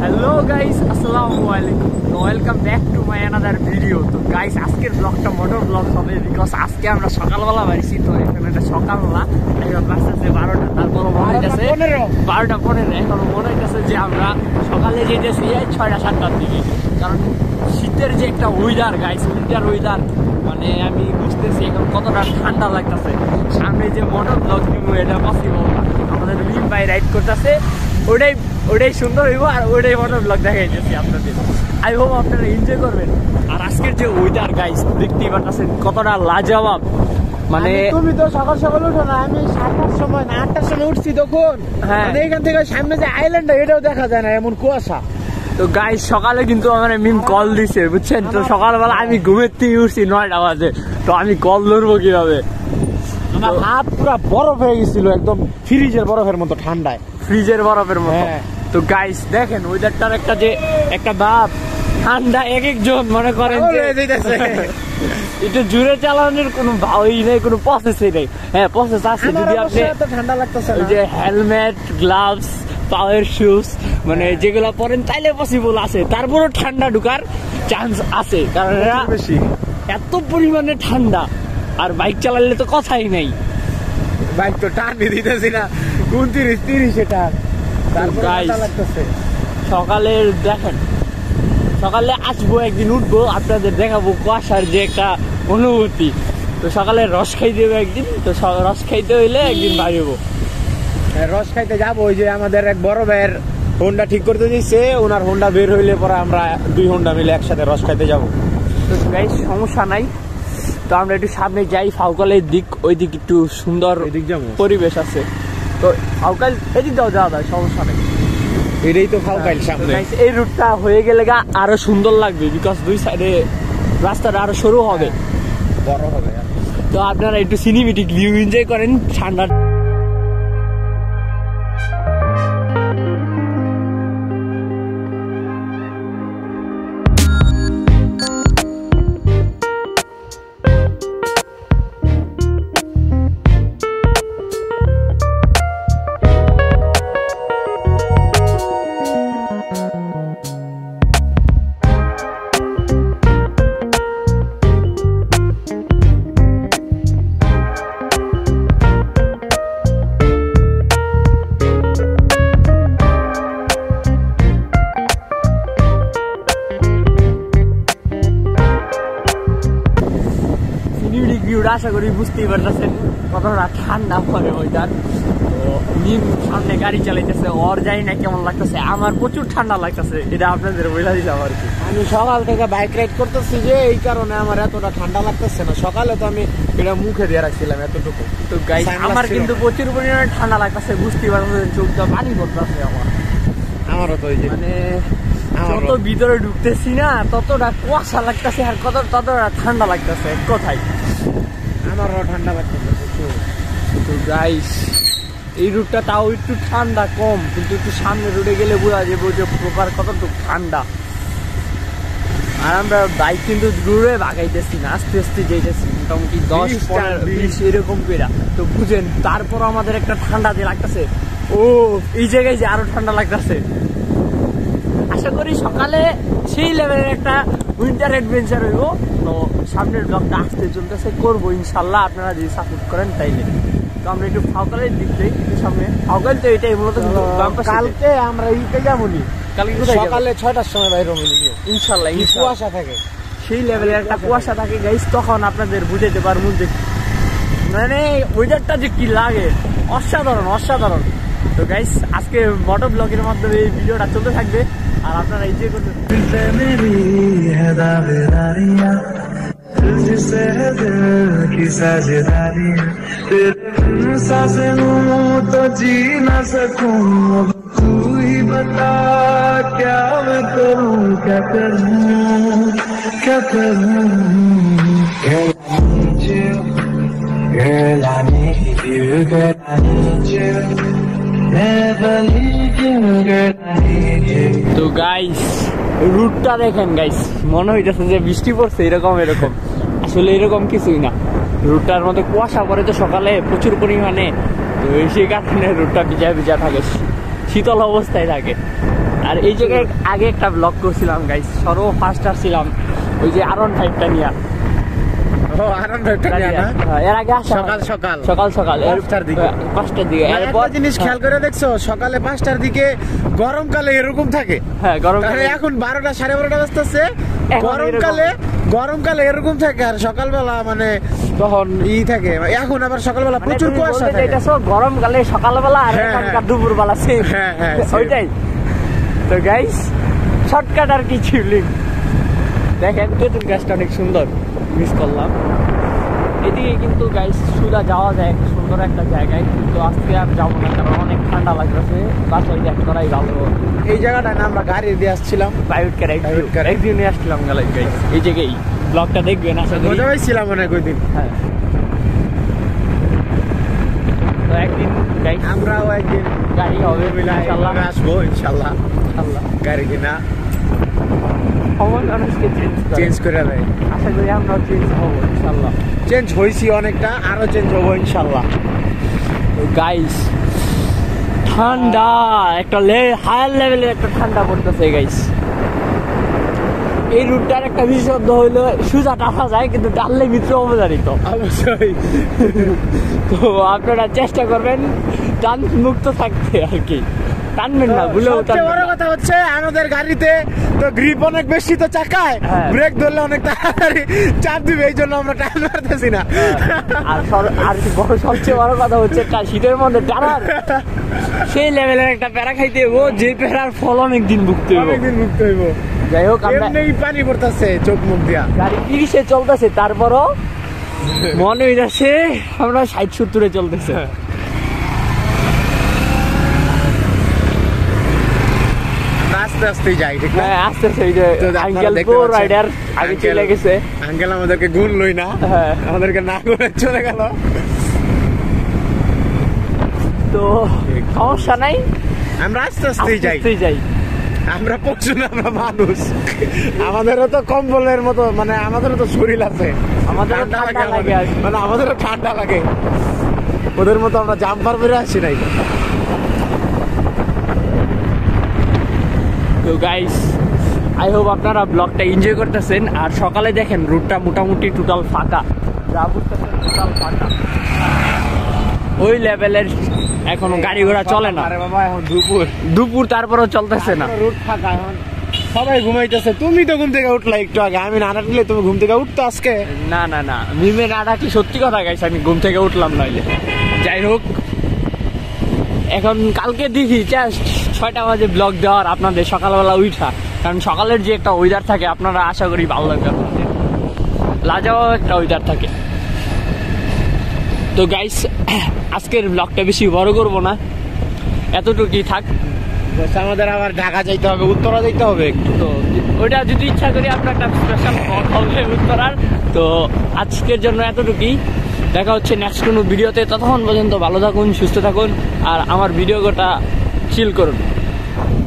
Hello guys, আসসালামু আলাইকুম। তো welcome back to my another video. তো গাইস, আজকের ব্লগটা মোটর ব্লগ হবে, বিকজ আজকে আমরা সকালবেলা বাড়িছি। তো এখন এটা সকালবেলা, এখন বাজতেছে 12টা। তারপরও মনে হইতেছে 12:15। এখন মনে হইতেছে যে আমরা সকালে যেতেছি 6টা-7টার দিকে, কারণ শীতের যে একটা ওয়েদার গাইস, উইন্টার ওয়েদার, মানে আমি বুঝতেছি এখন কতটা ঠান্ডা লাগতেছে। সামনে যে মোটর ব্লগ দিব এটা পসিবল না। আমাদের মিম ভাই রাইড করতেছে, ওটাই সুন্দর হইব, আর ওইটাই মোটর ব্লগ দেখাইতেছি আপনাদের। আই হোপ আপনারা এনজয় করবেন। আর আজকের যে ওয়েদার গাইস, দেখতেই পাচ্ছেন কতটা লাজবাব। মানে তুমি তো সকাল সকাল উঠো না, আমি 7টার সময় না 8টার সময় উঠছি তখন। হ্যাঁ, এখান থেকে সামনে যে আইল্যান্ড এটাও দেখা যায় না, এমন কুয়াশা। তো গাইস, সকালে কিন্তু আমার মিম কল দিছে, বুঝছেন? তো সকালবেলা আমি ঘুমের থেকে উঠছি 9টা বাজে। তো আমি কল ধরবো কিভাবে? আমার হাত পুরো বরফ হয়ে গেছিল, একদম ফ্রিজের বরফের মতো ঠান্ডায়, ফ্রিজের বরফের মতো। তো গাইস দেখেন ওয়েদারটার একটা ভাব ঠান্ডা। এক একজন মনে করেন এটা জুড়ে চালানোর কোনো ভাবই নেই, কোনো প্রসেসই নেই। হ্যাঁ, প্রসেস আছে। যদি আপনি ঠান্ডা লাগতেছে ওই যে হেলমেট, গ্লাভস, পাওয়ার শুজ মানে যেগুলো পরেন তাইলে পসিবল আছে, তারপরও ঠান্ডা ঢুকার চান্স আছে, কারণ এত পরিমাণে ঠান্ডা। আর বাইক চালালে তো কথাই নেই, বাইক তো টানই দিতেছি না 29-30 টান। সকালে দেখেন, সকালে আসবো, একদিন উঠবো, আপনাদের দেখাবো কুয়াশার যে একটা অনুভূতি। তো সকালে রস খাইতে হবে একদিন। তো রস খাইতে হইলে একদিন বাড়িব, রস খাইতে যাবো। ওই যে আমাদের এক বড় ভাইয়ের হোন্ডা ঠিক করতে দিচ্ছে, ওনার হোন্ডা বের হইলে পরে আমরা 2 হোন্ডা মিলে একসাথে রস খাইতে যাবো। তো গাইস, সমস্যা নাই। তো আমরা একটু সামনে যাই, ফাউকালের দিক, ওই দিক একটু সুন্দর পরিবেশ আছে। তো ফাউকাল এদিক দাও যাওয়া যায়, সমস্যা নেই। এটাই তো ফাউকাল সামনে। এই রুটটা হয়ে গেলে আরো সুন্দর লাগবে, বিকজ দুই সাইডে রাস্তাটা আরো সরু হবে, বড় হবে। তো আপনারা একটু সিনেমেটিক ভিউ এনজয় করেন ঠান্ডা। আশা করি বুঝতেই পারতেছেন কতটা ঠান্ডা পরে ওইটার। তো নিম সামনে গাড়ি চালাইতেছে, ওর জানি না কেমন লাগতেছে, আমার প্রচুর ঠান্ডা লাগতেছে। এটা আপনাদের বলে দিলাম আর কি। আমি সকাল থেকে বাইক রাইড করতেছি যে এই কারণে আমার এতটা ঠান্ডা লাগতেছে না। সকালে তো আমি এটা মুখে দিয়ে রাখছিলাম এতটুকু। তো গাইস, আমার কিন্তু প্রচুর পরিমাণে ঠান্ডা লাগতেছে, বুঝতেই পারতেছেন, চোখটা পানি পড়তেছে আমারও। তো ওই যে মানে যত ভিতরে ঢুকতেছি না ততটা কুয়াশা লাগতেছে, আর ততটা ঠান্ডা লাগতেছে, এক কথাই আমারও ঠান্ডা লাগতেছে প্রচুর। তো গাইস, এই রুটটা তাও একটু ঠান্ডা কম, কিন্তু একটু সামনে রুটে গেলে বোঝা যাবে যে প্রপার কতটুকু ঠান্ডা। আর আমরা বাইক কিন্তু দূরে ভাগাইতেছি না, আস্তে আস্তে যেতেছি, মোটামুটি 10-15-20 এরকম করে। তো বুঝেন, তারপর আমাদের একটা ঠান্ডা যে লাগতেছে, ও এই জায়গায় যে আরো ঠান্ডা লাগতেছে। আশা করি সকালে সেই লেভেলের একটা উইন্টার অ্যাডভেঞ্চার হইব। তো সামনের ব্লগটা আসতে চলতেছে, করবো ইনশাল্লাহ, আপনারা যদি সাপোর্ট করেন তাইলে। তো আমরা একটু ফাউকালের দিক থেকে সামনে, ফাউকাল তো এটাই মূলত। কালকে আমরা ইতে যাবনি, কালকে সকালে 6টার সময় বাইরে হবো ইনশাল্লাহ। কুয়াশা থাকে, সেই লেভেলের একটা কুয়াশা থাকে গাইস, তখন আপনাদের বুঝাইতে পারবো যে মানে ওয়েদারটা যে কি লাগে, অসাধারণ অসাধারণ। তো গাইস, আজকে মোটো ব্লগের মাধ্যমে এই ভিডিওটা চলতে থাকবে, আর আপনারা এনজয় করবেন। तो जी न सकूं, तू ही बता क्या मैं करूं, क्या करूं, क्या करूं। Girl, I need you, girl, I need you, never leave you, girl, I need you. তো গাইস, রুটটা দেখেন গাইস, মনে হইতেছে যে বৃষ্টি পড়ছে, এরকম আসলে এরকম কিছুই না। রুটটার মধ্যে কুয়াশা পড়ে তো সকালে প্রচুর পরিমাণে, তো সেই কারণে রুটটা ভিজা ভিজা থাকে, শীতল অবস্থায় থাকে। আর এই জায়গায় আগে একটা ব্লগ করছিলাম গাইস, ফার্স্ট আসছিলাম ওই যে R15টা নিয়ে। এর আগে সকাল 5টার দিকে। একটা জিনিস খেয়াল করে দেখছো, সকালে 5টার দিকে গরমকালে এরকম থাকে। হ্যাঁ গরমকালে এখন 12টা 12:30 বাজতেছে, গরমকালে এরকম থাকে। আর সকালবেলা মানে তখন থাকে, এখন আবার সকালবেলা প্রচুর কুয়াশা থাকে। এটা সব গরমকালে সকালবেলা আর এখনকার দুপুরবেলা সেম। ওইটাই তো গাইস, শর্টকাট আর কিছু লিঙ্ক দেখেন। তেঁতুল গাছটা অনেক সুন্দর, মিস করলাম। এদিকে কিন্তু গাইস সুদা যাওয়া যায় সুন্দর একটা জায়গায়, কিন্তু আজকে আর যাবো না কারণ অনেক ঠান্ডা লাগতেছে। বাসায় ব্যাক করাই ভালো। এই জায়গাটায় না আমরা গাড়ি দিয়ে আসছিলাম, প্রাইভেট কার একদিন নিয়ে আসছিলাম গাইস। এই জায়গায় ব্লগটা দেখবেন, আশা করি মজা পাইছিলাম অনেক ওই দিন। হ্যাঁ, তো একদিন গাইস আমরাও একদিন গাড়ি হবে ইনশাআল্লাহ, আসবো ইনশাআল্লাহ। গাড়ি কিনা মানুষকে চেঞ্জ করে দেয়, আশা করি আমরাও চেঞ্জ হবো ইনশাআল্লাহ। চেঞ্জ হয়েছি অনেকটা, আরো চেঞ্জ হবো ইনশাআল্লাহ। গাইস ঠান্ডা একটা হায়ার লেভেলের একটা ঠান্ডা পড়তেছে গাইস। এই রুটটার একটা বিশুদ্ধ হইলো সোজা টানা যায়, কিন্তু টানলে মিত্র অবধারিত অবশ্যই। তো আপনারা চেষ্টা করবেন টান মুক্ত থাকতে আর কি, টানবেন না ভুলেও। সবচেয়ে বড় কথা হচ্ছে আমাদের গাড়িতে তো গ্রিপ অনেক বেশি, তো চাকায় ব্রেক ধরলে অনেক তাড়াতাড়ি চাপ দিবে, এই জন্য আমরা টান মারতেছি না। আর সবচেয়ে বড় কথা হচ্ছে শীতের মধ্যে টানার সেই লেভেলের একটা প্যারা খাইতে হইব, যে প্যারার ফল অনেকদিন ভুগতে হইব। যাই হোক, পানি পড়তেছে চোখ মুখ দিয়া, গাড়ি 30-এ চলতেছে, তারপরও মনে হইতেছে আমরা 60-70-এ চলতেছে। আস্তে আস্তে যাই, ঠিক না? হ্যাঁ আস্তে আস্তে। এই যে আঙ্কেল প্রো রাইডার আগে চলে গেছে। আঙ্কেল আমাদেরকে গুনলই না, আমাদেরকে না করে চলে গেল। তো সমস্যা নাই, আমরা আস্তে আস্তেই যাই। আমরা পশু না, আমরা মানুষ। আমাদেরও তো কম্বলের মতো, মানে আমাদেরও তো শরীর আছে, আমাদেরও ঠান্ডা লাগে, মানে আমাদেরও ঠান্ডা লাগে। ওদের মতো আমরা জাম্পার পরে আসি নাই। তো গাইস আই হোপ আপনারা ব্লগটা এনজয় করতেছেন। আর সকালে দেখেন রুটটা মোটামুটি টোটাল ফাঁকা, যা বুঝতেছেন টোটাল ফাঁকা, ওই লেভেলের এখনো গাড়ি ঘোড়া চলে না। আরে বাবা এখন দুপুর তারপরেও চলতেছে না, রুট ফাঁকা, এখন সবাই ঘুমাইতেছে। তুমি তো ঘুম থেকে উঠলা একটু আগে, আমি না ডাকলে তুমি ঘুম থেকে উঠতো আজকে? না মিমে না ডাকলে সত্যি কথা গাইস, আমি ঘুম থেকে উঠলাম নইলে। যাই হোক, এখন কালকে দেখি 6টা বাজে ব্লগ দেওয়ার আপনাদের সকালবেলা উঠা, কারণ সকালের যে একটা ওয়েদার থাকে আপনারা আশা করি ভালো লাগবে আপনাদের, লাজবাব একটা ওয়েদার থাকে। তো গাইস আজকের ব্লগটা বেশি বড় করবো না, এতটুকুই থাক। আমাদের আবার ঢাকা যাইতে হবে, উত্তরা যাইতে হবে একটু, তো ওইটা যদি ইচ্ছা করি আপনার একটা স্পেশাল ব্লগ হবে উত্তরার। তো আজকের জন্য এতটুকুই, দেখা হচ্ছে নেক্সট কোনো ভিডিওতে। ততক্ষণ পর্যন্ত ভালো থাকুন, সুস্থ থাকুন, আর আমার ভিডিওটা চিল করুন।